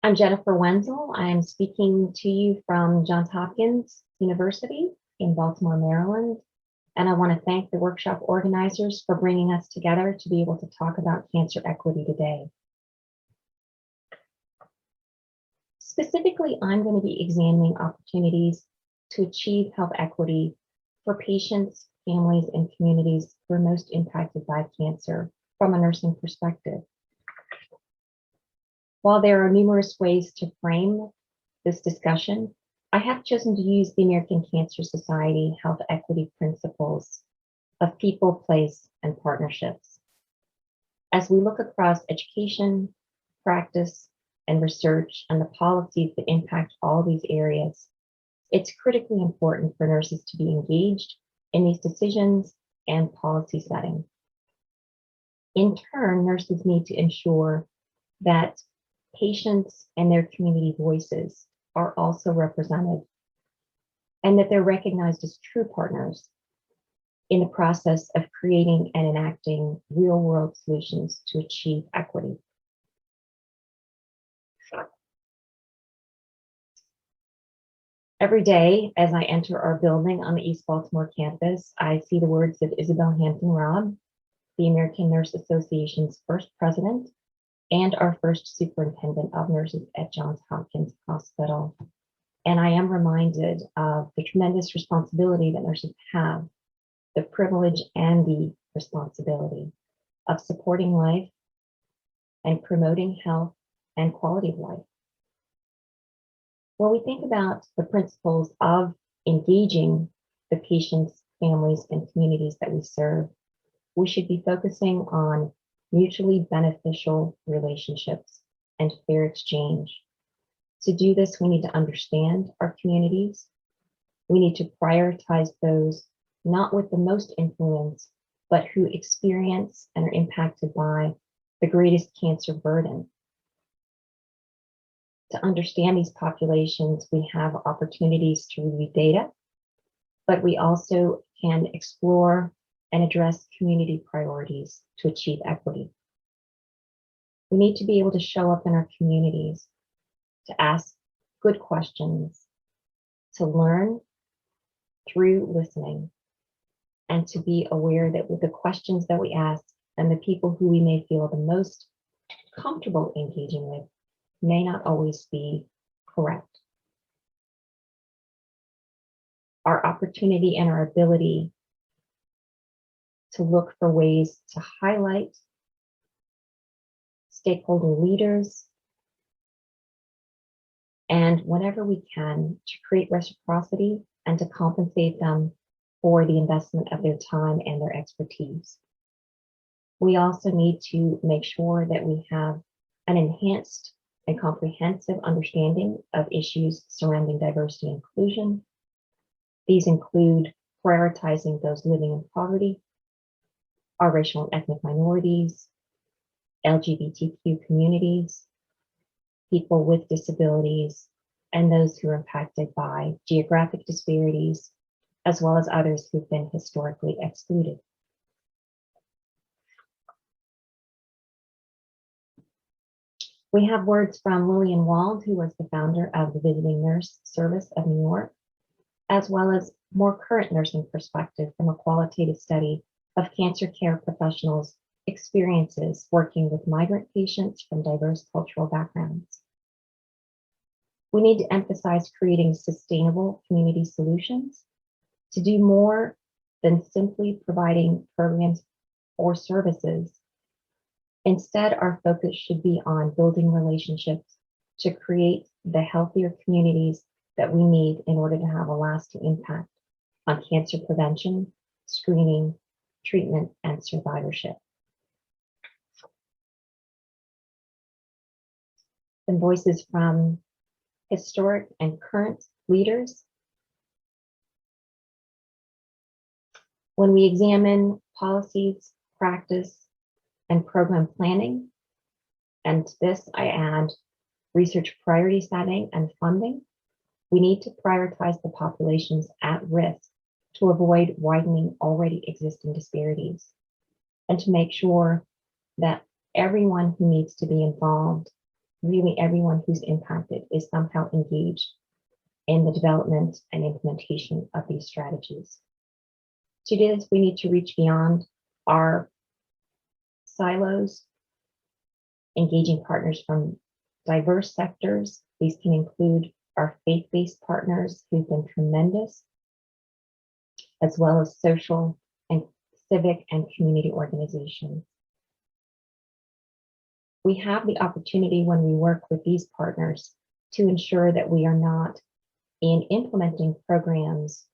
I'm Jennifer Wenzel. I'm speaking to you from Johns Hopkins University in Baltimore, Maryland. And I want to thank the workshop organizers for bringing us together to be able to talk about cancer equity today. Specifically, I'm going to be examining opportunities to achieve health equity for patients, families, and communities who are most impacted by cancer from a nursing perspective. While there are numerous ways to frame this discussion, I have chosen to use the American Cancer Society health equity principles of people, place, and partnerships. As we look across education, practice, and research and the policies that impact all these areas, it's critically important for nurses to be engaged in these decisions and policy setting. In turn, nurses need to ensure that patients and their community voices are also represented and that they're recognized as true partners in the process of creating and enacting real-world solutions to achieve equity. Every day as I enter our building on the East Baltimore campus, I see the words of Isabel Hampton Robb, the American Nurse Association's first president and our first superintendent of nurses at Johns Hopkins Hospital. And I am reminded of the tremendous responsibility that nurses have, the privilege and the responsibility of supporting life and promoting health and quality of life. When we think about the principles of engaging the patients, families, and communities that we serve, we should be focusing on mutually beneficial relationships and fair exchange. To do this, we need to understand our communities. We need to prioritize those not with the most influence, but who experience and are impacted by the greatest cancer burden. To understand these populations, we have opportunities to review data, but we also can explore and address community priorities to achieve equity. We need to be able to show up in our communities, to ask good questions, to learn through listening, and to be aware that with the questions that we ask and the people who we may feel the most comfortable engaging with may not always be correct. Our opportunity and our ability to look for ways to highlight stakeholder leaders, and whenever we can, to create reciprocity and to compensate them for the investment of their time and their expertise. We also need to make sure that we have an enhanced and comprehensive understanding of issues surrounding diversity and inclusion. These include prioritizing those living in poverty, our racial and ethnic minorities, LGBTQ communities, people with disabilities, and those who are impacted by geographic disparities, as well as others who've been historically excluded. We have words from Lillian Wald, who was the founder of the Visiting Nurse Service of New York, as well as more current nursing perspective from a qualitative study of cancer care professionals' experiences working with migrant patients from diverse cultural backgrounds. We need to emphasize creating sustainable community solutions to do more than simply providing programs or services. Instead, our focus should be on building relationships to create the healthier communities that we need in order to have a lasting impact on cancer prevention, screening, treatment, and survivorship. Some voices from historic and current leaders. When we examine policies, practice, and program planning, and to this I add research priority setting and funding, we need to prioritize the populations at risk to avoid widening already existing disparities, and to make sure that everyone who needs to be involved really everyone who's impacted is somehow engaged in the development and implementation of these strategies. To do this, we need to reach beyond our silos, engaging partners from diverse sectors. These can include our faith-based partners who've been tremendous, as well as social and civic and community organizations. We have the opportunity when we work with these partners to ensure that we are not in implementing programs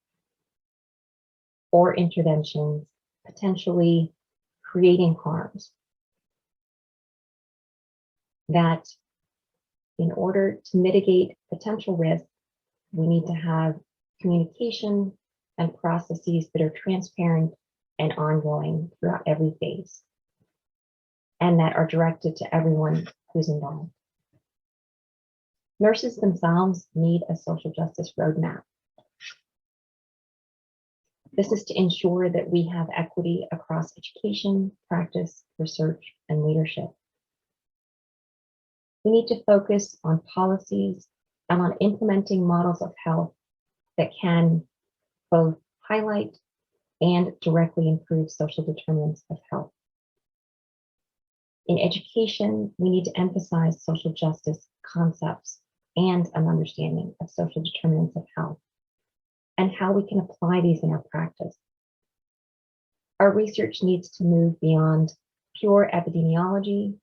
or interventions potentially creating harms. That in order to mitigate potential risk, we need to have communication and processes that are transparent and ongoing throughout every phase, and that are directed to everyone who's involved. Nurses themselves need a social justice roadmap. This is to ensure that we have equity across education, practice, research, and leadership. We need to focus on policies and on implementing models of health that can both highlight and directly improve social determinants of health. In education, we need to emphasize social justice concepts and an understanding of social determinants of health and how we can apply these in our practice. Our research needs to move beyond pure epidemiology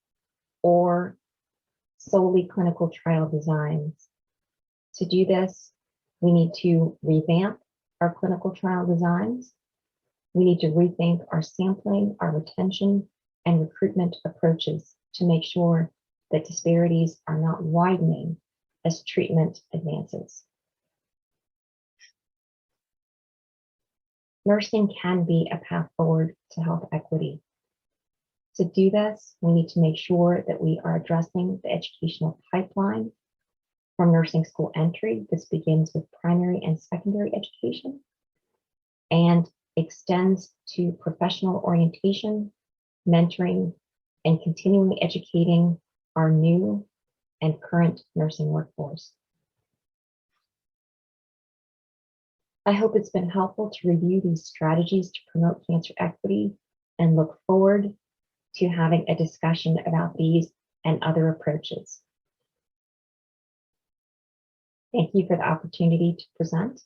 or solely clinical trial designs. To do this, we need to revamp our clinical trial designs. We need to rethink our sampling, our retention, and recruitment approaches to make sure that disparities are not widening as treatment advances. Nursing can be a path forward to health equity. To do this, we need to make sure that we are addressing the educational pipeline from nursing school entry. This begins with primary and secondary education and extends to professional orientation, mentoring, and continually educating our new and current nursing workforce. I hope it's been helpful to review these strategies to promote cancer equity and look forward to having a discussion about these and other approaches. Thank you for the opportunity to present.